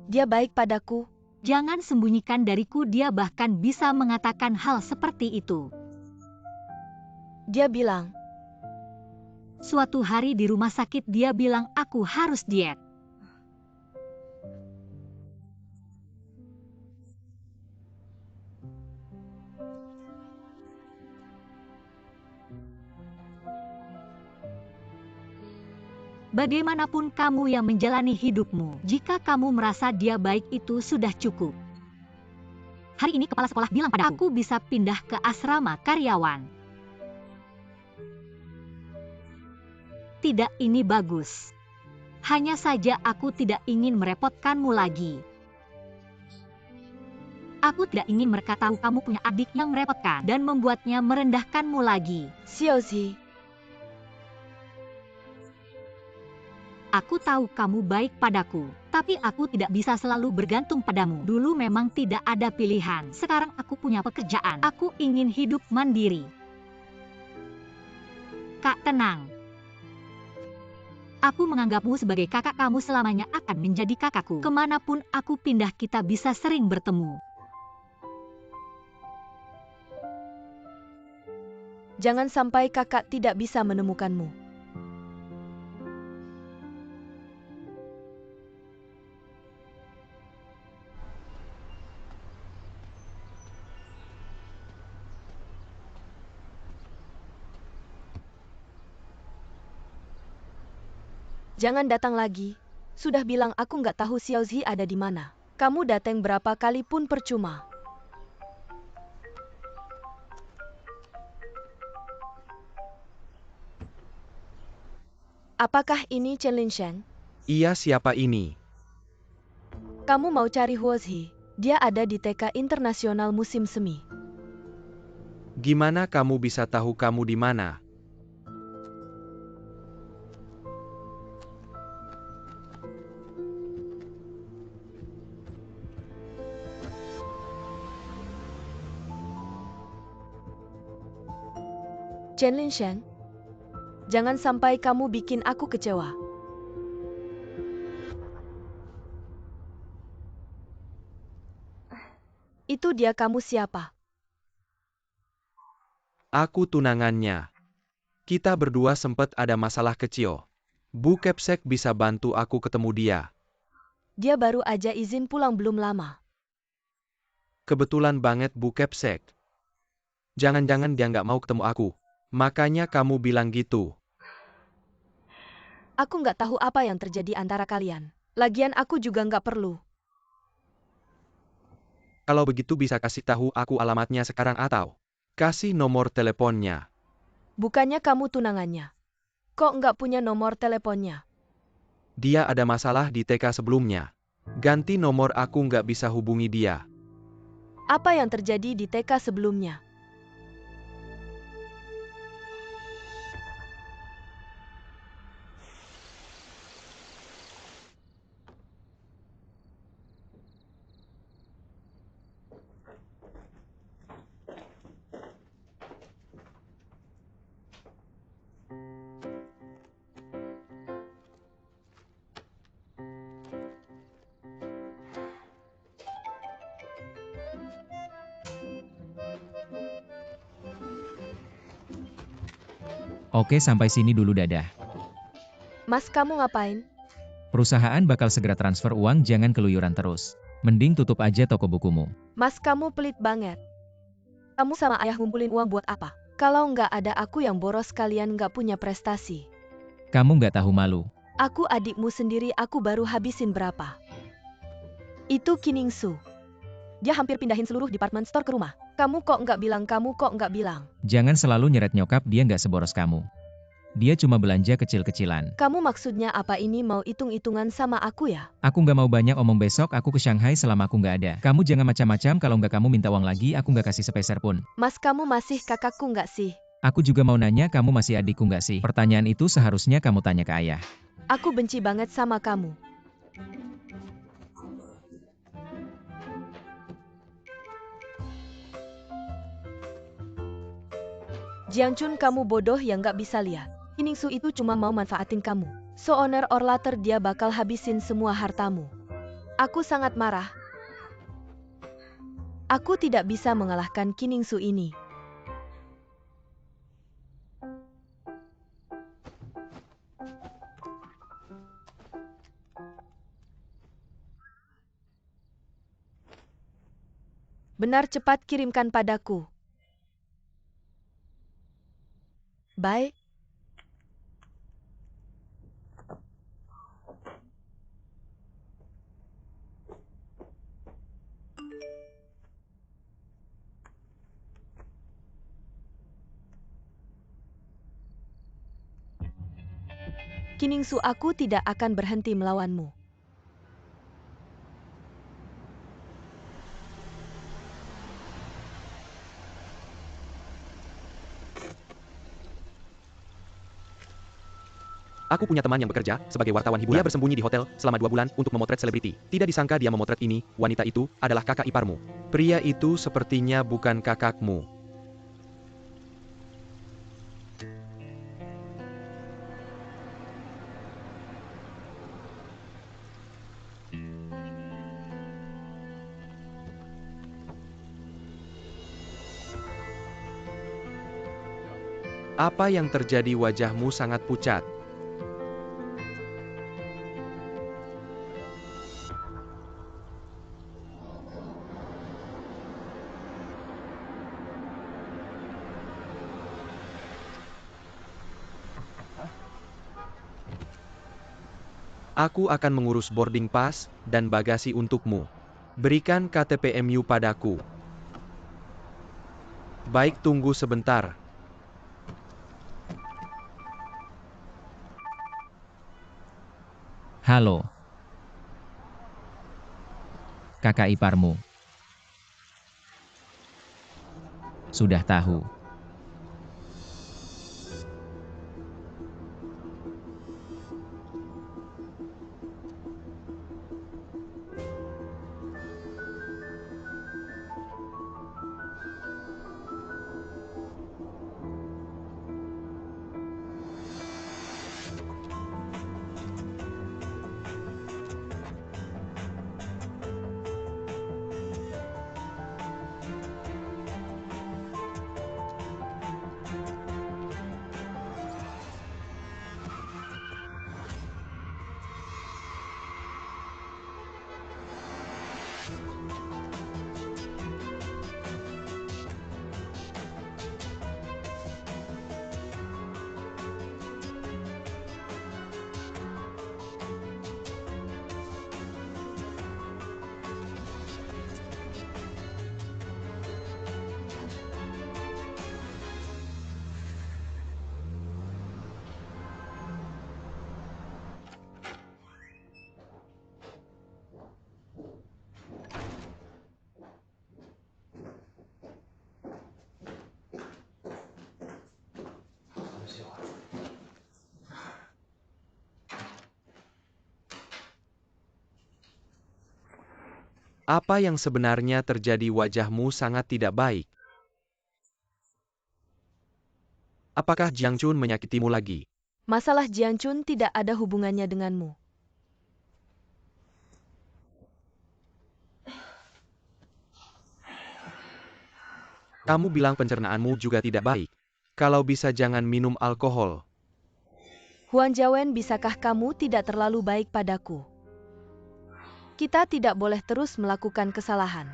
Dia baik padaku. Jangan sembunyikan dariku, dia bahkan bisa mengatakan hal seperti itu. Dia bilang, Suatu hari di rumah sakit dia bilang aku harus diet. Bagaimanapun kamu yang menjalani hidupmu, jika kamu merasa dia baik itu sudah cukup. Hari ini kepala sekolah bilang pada aku bisa pindah ke asrama karyawan. Tidak, ini bagus. Hanya saja aku tidak ingin merepotkanmu lagi. Aku tidak ingin mereka tahu kamu punya adik yang merepotkan dan membuatnya merendahkanmu lagi. Xiaozi, aku tahu kamu baik padaku, tapi aku tidak bisa selalu bergantung padamu. Dulu memang tidak ada pilihan. Sekarang aku punya pekerjaan. Aku ingin hidup mandiri. Kak, tenang. Aku menganggapmu sebagai kakak, kamu selamanya akan menjadi kakakku. Kemanapun aku pindah kita bisa sering bertemu. jangan sampai kakak tidak bisa menemukanmu. Jangan datang lagi. Sudah bilang aku nggak tahu Xiaozi ada di mana. Kamu datang berapa kali pun percuma. Apakah ini Chen Linsheng? Iya, siapa ini? Kamu mau cari Huozi? Dia ada di TK Internasional Musim Semi. Gimana kamu bisa tahu kamu di mana? Chen Linsheng, jangan sampai kamu bikin aku kecewa. Itu dia, kamu siapa? Aku tunangannya. Kita berdua sempat ada masalah kecil. Bu Kepsek bisa bantu aku ketemu dia. Dia baru aja izin pulang belum lama. Kebetulan banget Bu Kepsek. Jangan-jangan dia nggak mau ketemu aku. Makanya kamu bilang gitu. Aku nggak tahu apa yang terjadi antara kalian. Lagian aku juga nggak perlu. Kalau begitu bisa kasih tahu aku alamatnya sekarang atau kasih nomor teleponnya. Bukannya kamu tunangannya. Kok nggak punya nomor teleponnya? Dia ada masalah di TK sebelumnya. Ganti nomor, aku nggak bisa hubungi dia. Apa yang terjadi di TK sebelumnya? Oke, sampai sini dulu, dadah. Mas, kamu ngapain? Perusahaan bakal segera transfer uang, jangan keluyuran terus. Mending tutup aja toko bukumu. Mas, kamu pelit banget. Kamu sama ayah ngumpulin uang buat apa? Kalau nggak ada aku yang boros, kalian nggak punya prestasi. Kamu nggak tahu malu. Aku adikmu sendiri, aku baru habisin berapa? Itu Kiningsu. Dia hampir pindahin seluruh department store ke rumah. Kamu kok nggak bilang? Jangan selalu nyeret nyokap, dia nggak seboros kamu. Dia cuma belanja kecil-kecilan. Kamu maksudnya apa, ini mau hitung-hitungan sama aku ya? Aku nggak mau banyak omong, besok aku ke Shanghai selama aku nggak ada. Kamu jangan macam-macam, kalau nggak kamu minta uang lagi, aku nggak kasih sepeser pun. Mas, kamu masih kakakku nggak sih? Aku juga mau nanya, kamu masih adikku nggak sih? Pertanyaan itu seharusnya kamu tanya ke ayah. Aku benci banget sama kamu. Jiangchun, kamu bodoh yang nggak bisa lihat. Kiningsu itu cuma mau manfaatin kamu. Sooner or later dia bakal habisin semua hartamu. Aku sangat marah. Aku tidak bisa mengalahkan Kiningsu ini. benar cepat kirimkan padaku. Baik. Kiningsu, aku tidak akan berhenti melawanmu. Aku punya teman yang bekerja sebagai wartawan hiburan. Dia bersembunyi di hotel selama 2 bulan untuk memotret selebriti. Tidak disangka dia memotret ini, wanita itu adalah kakak iparmu. Pria itu sepertinya bukan kakakmu. Apa yang terjadi? Wajahmu sangat pucat. Aku akan mengurus boarding pass dan bagasi untukmu. Berikan KTP-mu padaku. Baik, tunggu sebentar. Halo. Kakak iparmu. Sudah tahu. Apa yang sebenarnya terjadi? Wajahmu sangat tidak baik. Apakah Jiang Chun menyakitimu lagi? Masalah Jiang Chun tidak ada hubungannya denganmu. Kamu bilang pencernaanmu juga tidak baik. Kalau bisa jangan minum alkohol. Huan Jiawen, bisakah kamu tidak terlalu baik padaku? Kita tidak boleh terus melakukan kesalahan.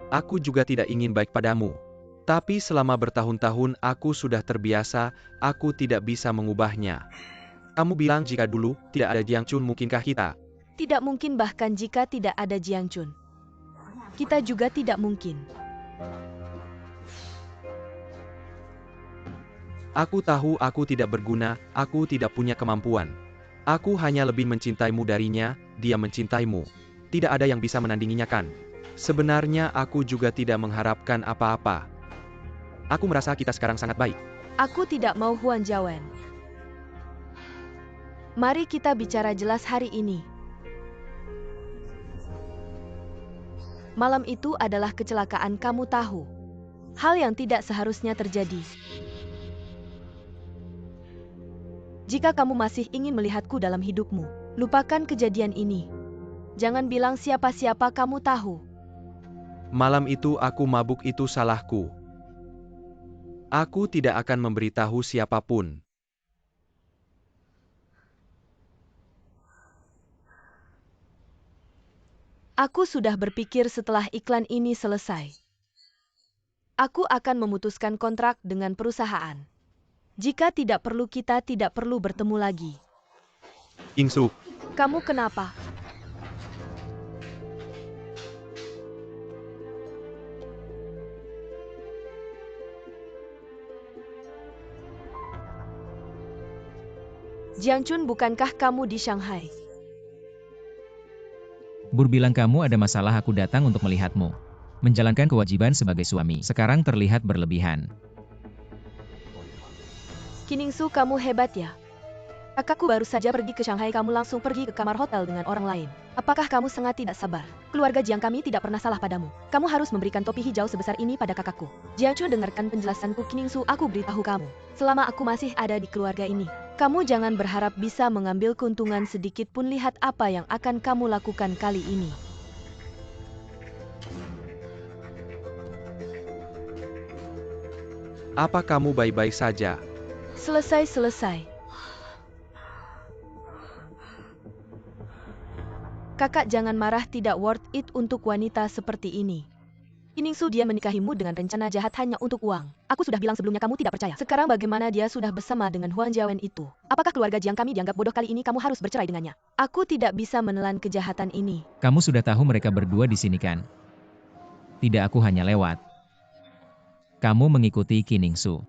Aku juga tidak ingin baik padamu. Tapi selama bertahun-tahun aku sudah terbiasa, aku tidak bisa mengubahnya. Kamu bilang jika dulu tidak ada Jiang Chun, mungkinkah kita? Tidak mungkin, bahkan jika tidak ada Jiang Chun. Kita juga tidak mungkin. Aku tahu aku tidak berguna, aku tidak punya kemampuan. Aku hanya lebih mencintaimu darinya, dia mencintaimu. Tidak ada yang bisa menandinginya kan? Sebenarnya aku juga tidak mengharapkan apa-apa. Aku merasa kita sekarang sangat baik. Aku tidak mau Huan Jiawen. Mari kita bicara jelas hari ini. Malam itu adalah kecelakaan, kamu tahu. Hal yang tidak seharusnya terjadi. Jika kamu masih ingin melihatku dalam hidupmu, lupakan kejadian ini. Jangan bilang siapa-siapa, kamu tahu. Malam itu aku mabuk, itu salahku. Aku tidak akan memberitahu siapapun. Aku sudah berpikir setelah iklan ini selesai. Aku akan memutuskan kontrak dengan perusahaan. Jika tidak perlu, kita tidak perlu bertemu lagi. Yingsu, Kamu kenapa? Jiangchun, bukankah kamu di Shanghai? Bur bilang kamu ada masalah, aku datang untuk melihatmu. Menjalankan kewajiban sebagai suami, sekarang terlihat berlebihan. Kiningsu, kamu hebat ya. Kakakku baru saja pergi ke Shanghai, kamu langsung pergi ke kamar hotel dengan orang lain. Apakah kamu sangat tidak sabar? Keluarga Jiang kami tidak pernah salah padamu. Kamu harus memberikan topi hijau sebesar ini pada kakakku. Jiangchun, dengarkan penjelasanku Kiningsu, aku beritahu kamu. Selama aku masih ada di keluarga ini, kamu jangan berharap bisa mengambil keuntungan sedikit pun. Lihat apa yang akan kamu lakukan kali ini. apa kamu baik-baik saja? Selesai. Kakak jangan marah, tidak worth it untuk wanita seperti ini. Kiningsu, dia menikahimu dengan rencana jahat hanya untuk uang. Aku sudah bilang sebelumnya, kamu tidak percaya. Sekarang bagaimana dia sudah bersama dengan Huang Jiawen itu? Apakah keluarga Jiang kami dianggap bodoh? Kali ini kamu harus bercerai dengannya. Aku tidak bisa menelan kejahatan ini. Kamu sudah tahu mereka berdua di sini kan? Tidak, aku hanya lewat. Kamu mengikuti Kiningsu.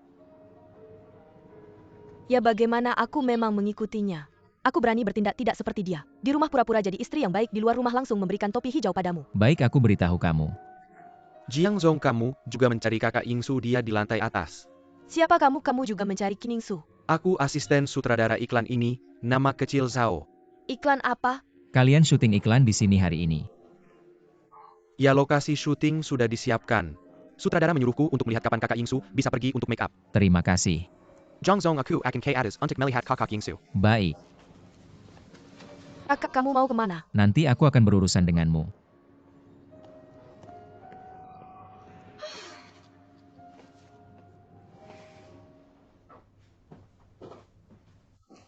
Ya bagaimana, aku memang mengikutinya. Aku berani bertindak tidak seperti dia. Di rumah pura-pura jadi istri yang baik, di luar rumah langsung memberikan topi hijau padamu. Baik, aku beritahu kamu. Jiang Zong, kamu juga mencari kakak Yingsu, dia di lantai atas. Siapa kamu? Kamu juga mencari Kiningsu. Aku asisten sutradara iklan ini, nama kecil Zhao. Iklan apa? Kalian syuting iklan di sini hari ini. Ya, lokasi syuting sudah disiapkan. Sutradara menyuruhku untuk melihat kapan kakak Yingsu bisa pergi untuk make up. Terima kasih. Jiang Zong, aku akan ke atas untuk melihat kakak Yingsu. Baik, Kakak, kamu mau kemana? nanti aku akan berurusan denganmu.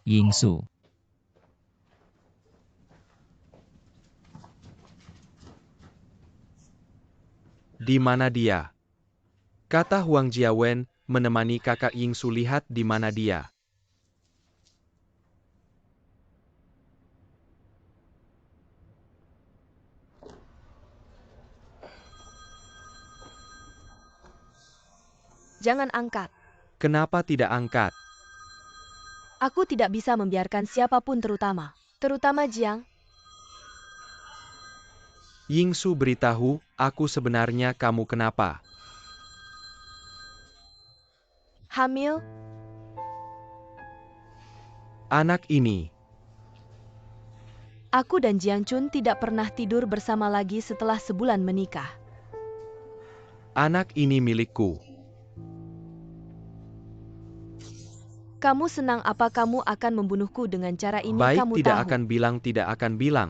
Yingsu. Di mana dia? Kata Huang Jiawen menemani kakak Yingsu. Lihat di mana dia. Jangan angkat. Kenapa tidak angkat? Aku tidak bisa membiarkan siapapun, terutama Jiang. Yingsu beritahu, aku sebenarnya kamu kenapa? Hamil? Anak ini. Aku dan Jiangchun tidak pernah tidur bersama lagi setelah sebulan menikah. Anak ini milikku. Kamu senang apa? Kamu akan membunuhku dengan cara ini. Baik, Kamu tidak tahu. akan bilang, tidak akan bilang.